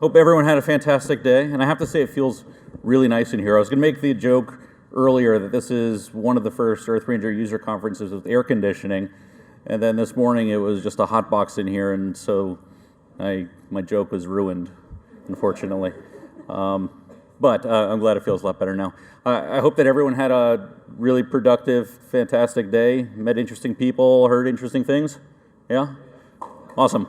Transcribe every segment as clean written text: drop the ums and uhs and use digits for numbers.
Hope everyone had a fantastic day, and I have to say it feels really nice in here. I was going to make the joke earlier that this is one of the first EarthRanger user conferences with air conditioning, and then this morning it was just a hot box in here, and so my joke was ruined, unfortunately. But I'm glad it feels a lot better now. I hope that everyone had a really productive, fantastic day, met interesting people, heard interesting things. Yeah? Awesome.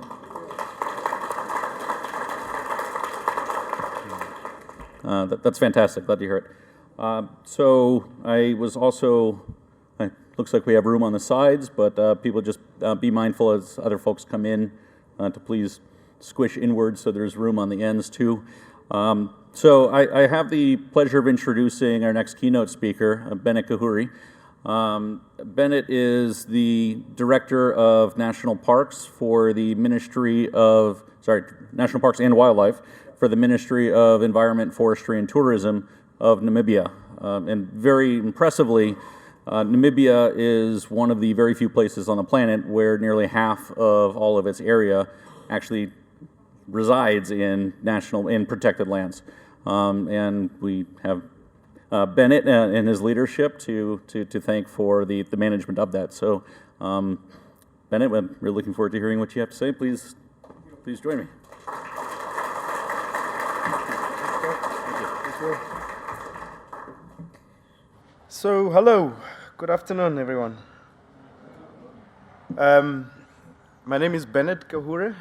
That's fantastic. Glad to hear it. So I was also, looks like we have room on the sides, but people just be mindful as other folks come in to please squish inwards so there's room on the ends too. So I have the pleasure of introducing our next keynote speaker, Bennett Kahuure. Bennett is the Director of National Parks for the National Parks and Wildlife for the Ministry of Environment, Forestry, and Tourism of Namibia. And very impressively, Namibia is one of the very few places on the planet where nearly half of all of its area actually resides in protected lands. And we have Bennett and his leadership to thank for the management of that. So, Bennett, we're really looking forward to hearing what you have to say. Please join me. So, hello, good afternoon, everyone. My name is Bennett Kahuure.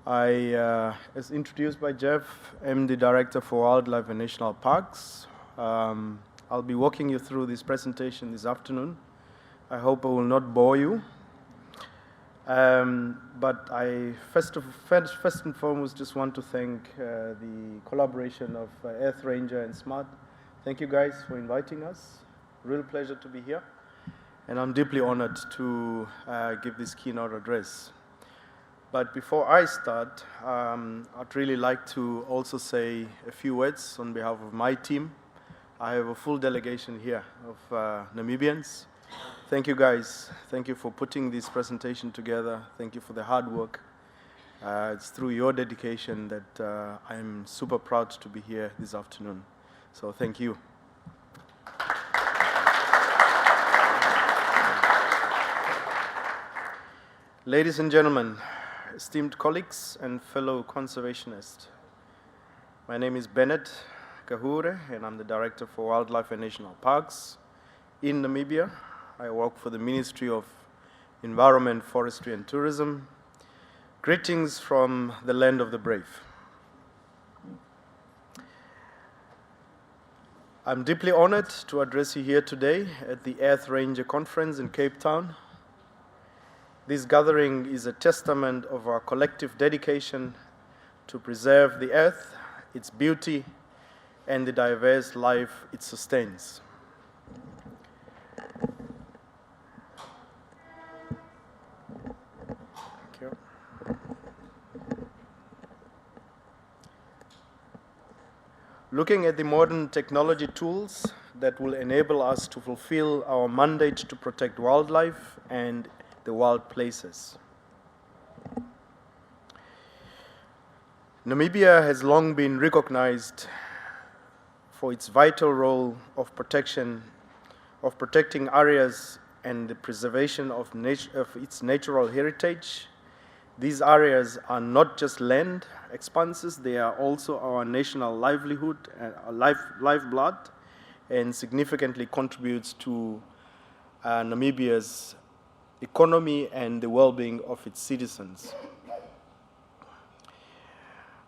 As introduced by Jeff, I'm the Director for Wildlife and National Parks. I'll be walking you through this presentation this afternoon. I hope I will not bore you. But I first and foremost just want to thank the collaboration of EarthRanger and SMART. Thank you guys for inviting us. Real pleasure to be here. And I'm deeply honored to give this keynote address. But before I start, I'd really like to also say a few words on behalf of my team. I have a full delegation here of Namibians. Thank you guys. Thank you for putting this presentation together. Thank you for the hard work. It's through your dedication that I'm super proud to be here this afternoon. So thank you. Ladies and gentlemen, esteemed colleagues and fellow conservationists, my name is Bennett Kahuure, and I'm the Director for Wildlife and National Parks in Namibia. I work for the Ministry of Environment, Forestry, and Tourism. Greetings from the land of the brave. I'm deeply honored to address you here today at the EarthRanger conference in Cape Town. This gathering is a testament of our collective dedication to preserve the earth, its beauty, and the diverse life it sustains. Thank you. Looking at the modern technology tools that will enable us to fulfill our mandate to protect wildlife and the wild places. Namibia has long been recognized for its vital role of protecting areas and the preservation of its natural heritage. These areas are not just land expanses, they are also our national livelihood, lifeblood, and significantly contributes to Namibia's economy and the well-being of its citizens.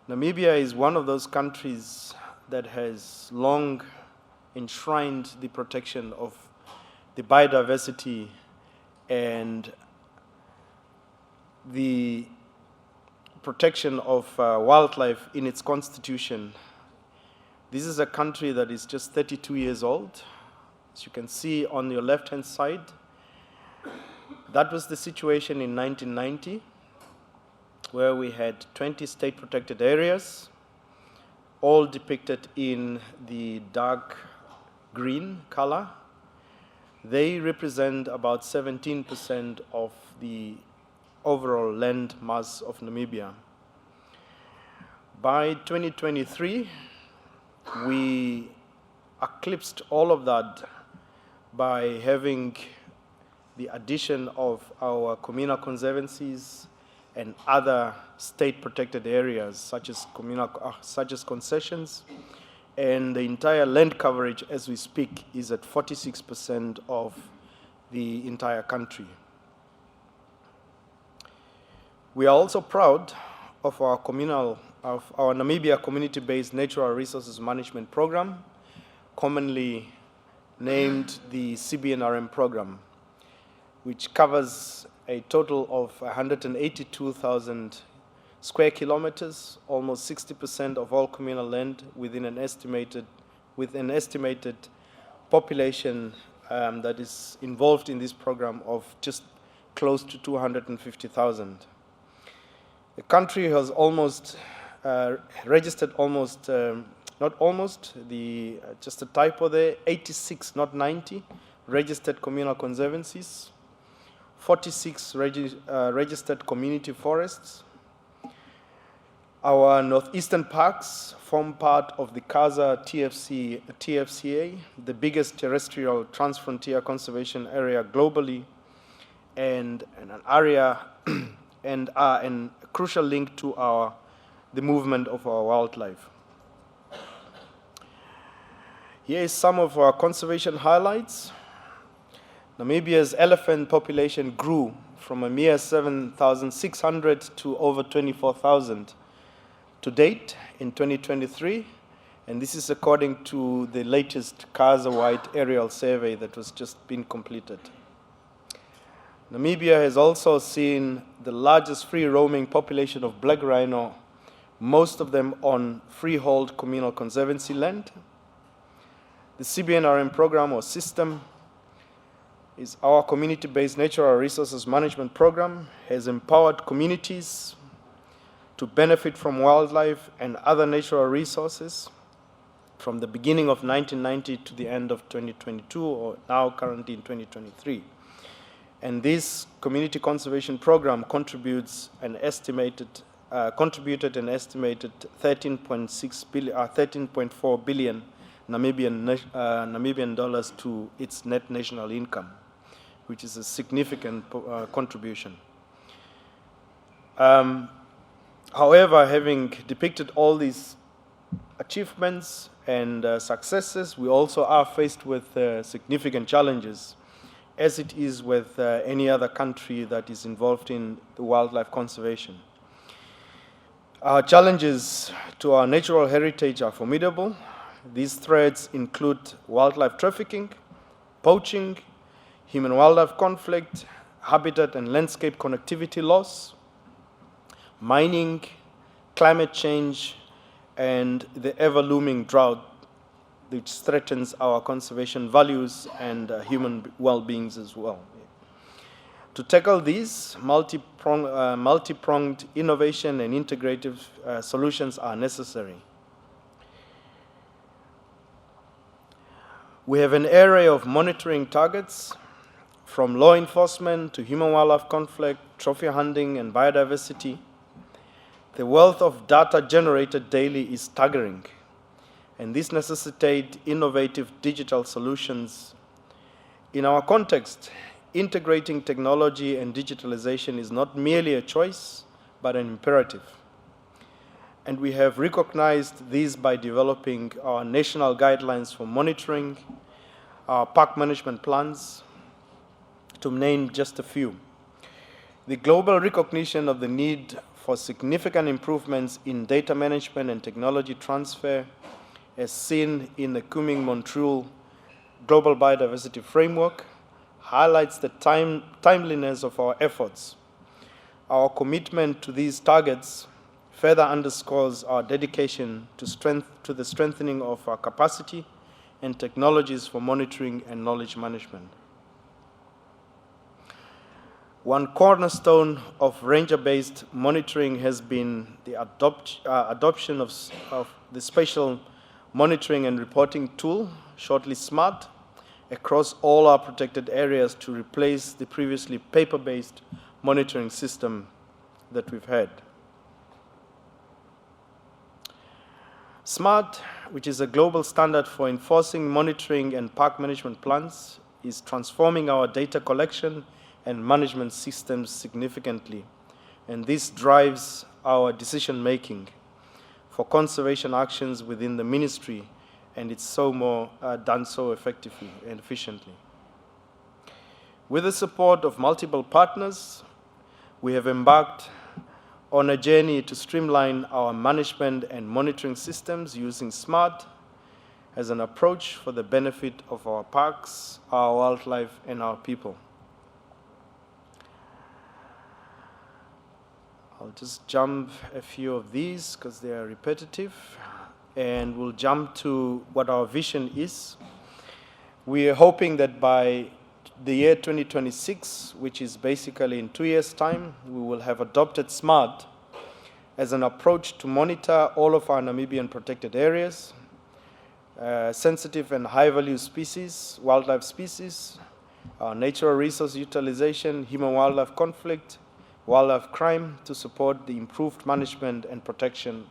Namibia is one of those countries that has long enshrined the protection of the biodiversity and the protection of wildlife in its constitution. This is a country that is just 32 years old. As you can see on your left-hand side, that was the situation in 1990, where we had 20 state protected areas, all depicted in the dark green color. They represent about 17% of the overall land mass of Namibia. By 2023, we eclipsed all of that by having the addition of our communal conservancies and other state-protected areas, such as concessions, and the entire land coverage, as we speak, is at 46% of the entire country. We are also proud of our Namibia community-based natural resources management program, commonly named the CBNRM program, which covers a total of 182,000 square kilometers, almost 60% of all communal land with an estimated population that is involved in this program of just close to 250,000. The country has almost registered just a typo there, 86, not 90, registered communal conservancies, 46 registered community forests. Our northeastern parks form part of the CASA TFCA, the biggest terrestrial transfrontier conservation area globally, and an area and are a crucial link to the movement of our wildlife. Here is some of our conservation highlights. Namibia's elephant population grew from a mere 7,600 to over 24,000 to date in 2023, and this is according to the latest CASA-wide aerial survey that was just been completed. Namibia has also seen the largest free-roaming population of black rhino, most of them on freehold communal conservancy land. The CBNRM program or system is our community-based natural resources management program, has empowered communities to benefit from wildlife and other natural resources from the beginning of 1990 to the end of 2022, or now currently in 2023. And this community conservation program contributed an estimated 13.4 billion Namibian dollars to its net national income, which is a significant contribution. However, having depicted all these achievements and successes, we also are faced with significant challenges, as it is with any other country that is involved in the wildlife conservation. Our challenges to our natural heritage are formidable. These threats include wildlife trafficking, poaching, human-wildlife conflict, habitat and landscape connectivity loss, mining, climate change, and the ever-looming drought, which threatens our conservation values and human well-beings as well. To tackle these, multi-pronged innovation and integrative solutions are necessary. We have an array of monitoring targets, from law enforcement to human-wildlife conflict, trophy hunting, and biodiversity. The wealth of data generated daily is staggering, and this necessitates innovative digital solutions. In our context, integrating technology and digitalization is not merely a choice, but an imperative. And we have recognized this by developing our national guidelines for monitoring, our park management plans, to name just a few. The global recognition of the need for significant improvements in data management and technology transfer, as seen in the Kunming-Montreal Global Biodiversity Framework, highlights the timeliness of our efforts. Our commitment to these targets further underscores our dedication to the strengthening of our capacity and technologies for monitoring and knowledge management. One cornerstone of ranger-based monitoring has been the adoption of the spatial monitoring and reporting tool, shortly SMART, across all our protected areas to replace the previously paper-based monitoring system that we've had. SMART, which is a global standard for enforcing, monitoring, and park management plans, is transforming our data collection and management systems significantly. And this drives our decision-making for conservation actions within the ministry, and it's done so effectively and efficiently. With the support of multiple partners, we have embarked on a journey to streamline our management and monitoring systems using SMART as an approach for the benefit of our parks, our wildlife, and our people. I'll just jump a few of these because they are repetitive, and we'll jump to what our vision is. We are hoping that by the year 2026, which is basically in 2 years' time, we will have adopted SMART as an approach to monitor all of our Namibian protected areas, sensitive and high-value species, wildlife species, our natural resource utilization, human-wildlife conflict, wildlife crime, to support the improved management and protection.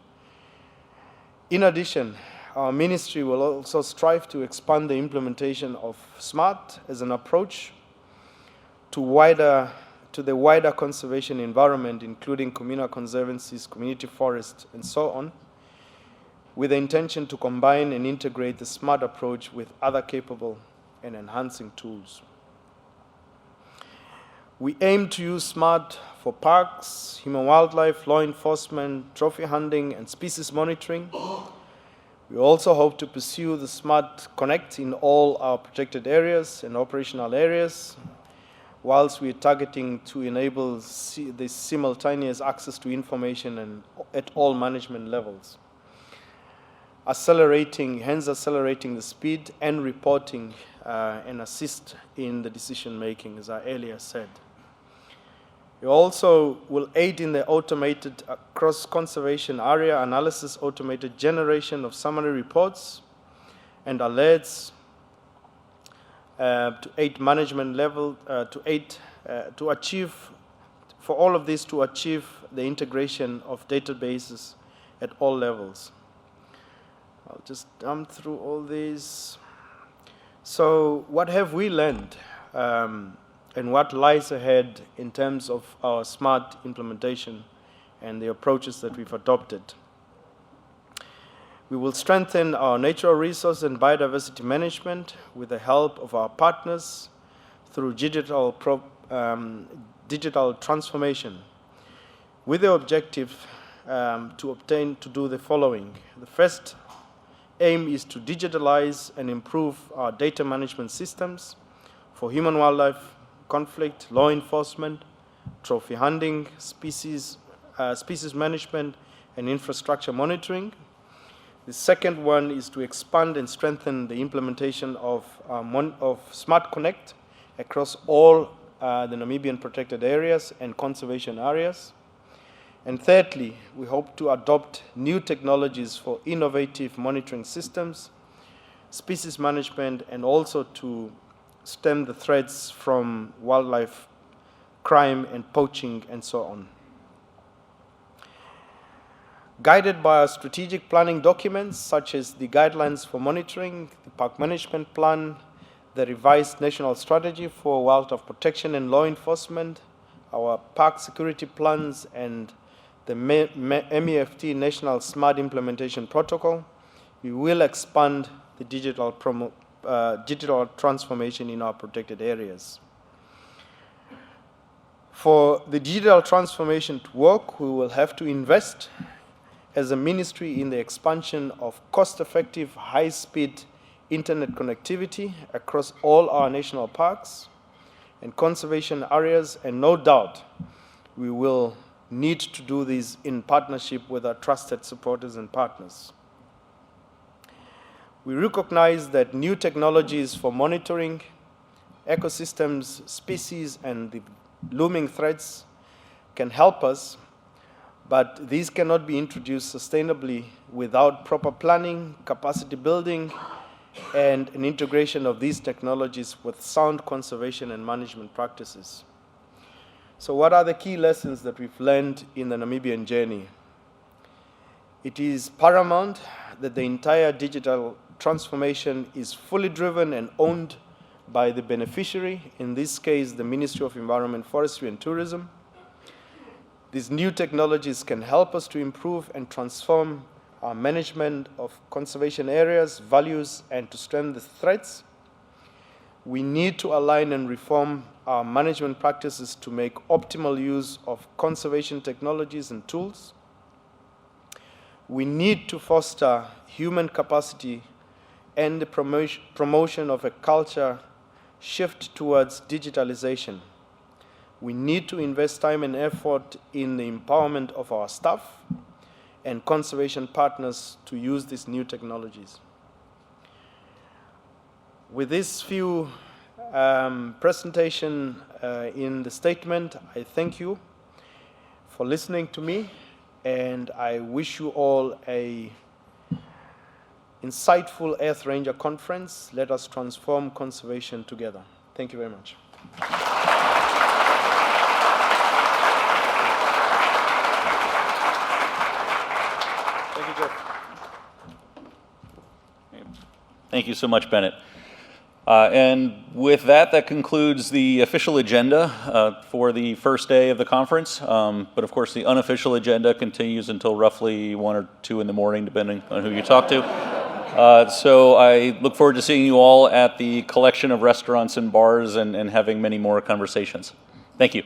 In addition, our ministry will also strive to expand the implementation of SMART as an approach to the wider conservation environment, including communal conservancies, community forests, and so on, with the intention to combine and integrate the SMART approach with other capable and enhancing tools. We aim to use SMART for parks, human wildlife, law enforcement, trophy hunting, and species monitoring. We also hope to pursue the SMART Connect in all our protected areas and operational areas, whilst we are targeting to enable the simultaneous access to information and at all management levels, hence accelerating the speed and reporting and assist in the decision making, as I earlier said. We also will aid in the automated cross-conservation area analysis, automated generation of summary reports and alerts to aid management level, to achieve the integration of databases at all levels. I'll just jump through all these. So what have we learned? And what lies ahead in terms of our SMART implementation and the approaches that we've adopted? We will strengthen our natural resource and biodiversity management with the help of our partners through digital transformation, with the objective to do the following. The first aim is to digitalize and improve our data management systems for human wildlife conflict, law enforcement, trophy hunting, species management, and infrastructure monitoring. The second one is to expand and strengthen the implementation of Smart Connect across all the Namibian protected areas and conservation areas. And thirdly, we hope to adopt new technologies for innovative monitoring systems, species management, and also to stem the threats from wildlife crime and poaching and so on. Guided by our strategic planning documents, such as the guidelines for monitoring, the park management plan, the revised national strategy for wildlife protection and law enforcement, our park security plans, and the MEFT National Smart Implementation Protocol, we will expand the digital transformation in our protected areas. For the digital transformation to work, we will have to invest as a ministry in the expansion of cost-effective, high-speed internet connectivity across all our national parks and conservation areas, and no doubt we will need to do this in partnership with our trusted supporters and partners. We recognize that new technologies for monitoring ecosystems, species, and the looming threats can help us, but these cannot be introduced sustainably without proper planning, capacity building, and an integration of these technologies with sound conservation and management practices. So what are the key lessons that we've learned in the Namibian journey? It is paramount that the entire digital transformation is fully driven and owned by the beneficiary, in this case, the Ministry of Environment, Forestry and Tourism. These new technologies can help us to improve and transform our management of conservation areas, values, and to stem the threats. We need to align and reform our management practices to make optimal use of conservation technologies and tools. We need to foster human capacity and the promotion of a culture shift towards digitalization. We need to invest time and effort in the empowerment of our staff and conservation partners to use these new technologies. With these few presentation in the statement, I thank you for listening to me, and I wish you all a insightful EarthRanger conference. Let us transform conservation together. Thank you very much. Thank you, Jeff. Thank you so much, Bennett. And with that, that concludes the official agenda for the first day of the conference. But of course, the unofficial agenda continues until roughly 1 or 2 in the morning, depending on who you talk to. So I look forward to seeing you all at the collection of restaurants and bars and having many more conversations. Thank you.